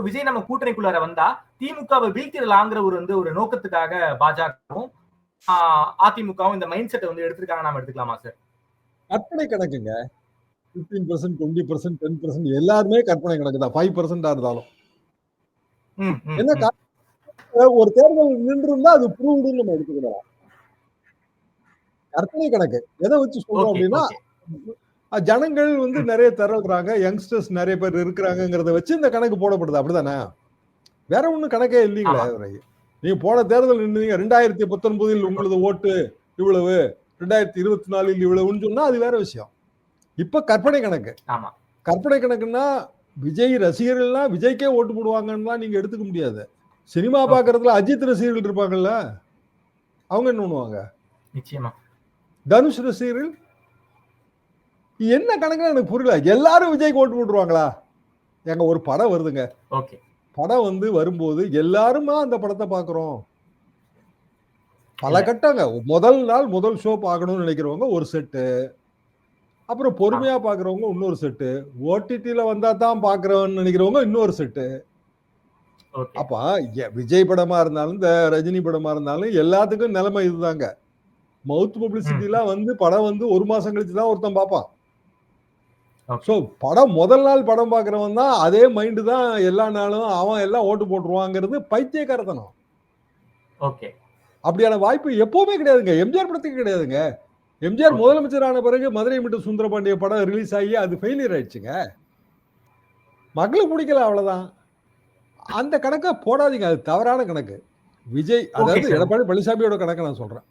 விஜய் நம்ம கூட்டணிக்குள்ளார வந்தா திமுகவை வீழ்த்திடலாங்கிற ஒரு நோக்கத்துக்காக பாஜகவும் அதிமுகவும் இந்த மைண்ட் செட்டை வந்து எடுத்திருக்காங்க, நாம எடுத்துக்கலாமா சார்? கற்பனை கணக்குங்க. 15%, 20%, 10% எல்லாருமே கற்பனை கணக்கு தான். 5% இருந்தாலும் என்ன ஒரு தேர்தல் நின்று இருந்தா அது ப்ரூவ்டுன்னு நம்ம எடுத்துக்கலாம். கற்பனை கணக்கு எதை வச்சு சொல்றோம் அப்படின்னா, ஜனங்கள் வந்து நிறைய திரள்றாங்க, யங்ஸ்டர்ஸ் நிறைய பேர் இருக்கிறாங்கிறத வச்சு இந்த கணக்கு போடப்படுது. அப்படிதானே? வேற ஒண்ணும் கணக்கே இல்லைங்களே. நீங்க போன தேர்தல் நின்றீங்க 2019 உங்களது ஓட்டு இவ்வளவு, 2024 இவ்வளவுன்னு சொன்னா அது வேற விஷயம். இப்ப கற்பனை கணக்கு. கற்பனை கணக்குன்னா விஜய் ரசிகர்கள்லாம் விஜய்க்கே ஓட்டு போடுவாங்கன்னா நீங்க எடுத்துக்க முடியாது. சினிமா பாக்குறதுல அஜித் ரசிகர்கள் இருப்பாங்கல்ல, அவங்க என்ன பண்ணுவாங்க? நிச்சயமா. தனுஷ் ரசிகர்கள் என்ன கணக்குன்னு எனக்கு புரியல. எல்லாரும் விஜய்க்கு ஓட்டு போட்டுருவாங்களா? எங்க ஒரு படம் வருதுங்க, படம் வந்து வரும்போது எல்லாருமா அந்த படத்தை பாக்குறோம். பல கட்டங்க. முதல் நாள் முதல் ஷோ பார்க்கணும்னு நினைக்கிறவங்க ஒரு செட்டு, அப்புறம் பொறுமையா பாக்குறவங்க இன்னொரு செட்டு, ஓடிடில வந்தா தான் பாக்குறவன்னு நினைக்கிறவங்க இன்னொரு செட்டு. அப்ப விஜய் படமா இருந்தாலும் இந்த ரஜினி படமா இருந்தாலும் எல்லாத்துக்கும் நிலைமை இதுதாங்க. மவுத் பப்ளிசிட்டிலாம் வந்து படம் வந்து ஒரு மாசம் கழிச்சு தான் ஒருத்தன் பார்ப்பான். சோ படம் முதல் நாள் படம் பாக்குறவன் தான் அதே மைண்டு தான் எல்லா நாளும் அவன் எல்லாம் ஓட்டு போட்டுருவாங்கிறது பைத்தியக்காரத்தனம். அப்படியான வாய்ப்பு எப்பவுமே கிடையாதுங்க. எம்ஜிஆர் படத்துக்கு கிடையாதுங்க. எம்ஜிஆர் முதலமைச்சர் ஆன பிறகு மதுரை மீட்டு சுந்தரபாண்டிய படம் ரிலீஸ் ஆகி அது ஃபெயிலியர் ஆயிடுச்சுங்க. மக்களுக்கு பிடிக்கல, அவ்வளவுதான். அந்த கணக்கை போடாதீங்க, அது தவறான கணக்கு. விஜய், அதாவது எடப்பாடி பழனிசாமியோட கணக்கை நான் சொல்றேன்.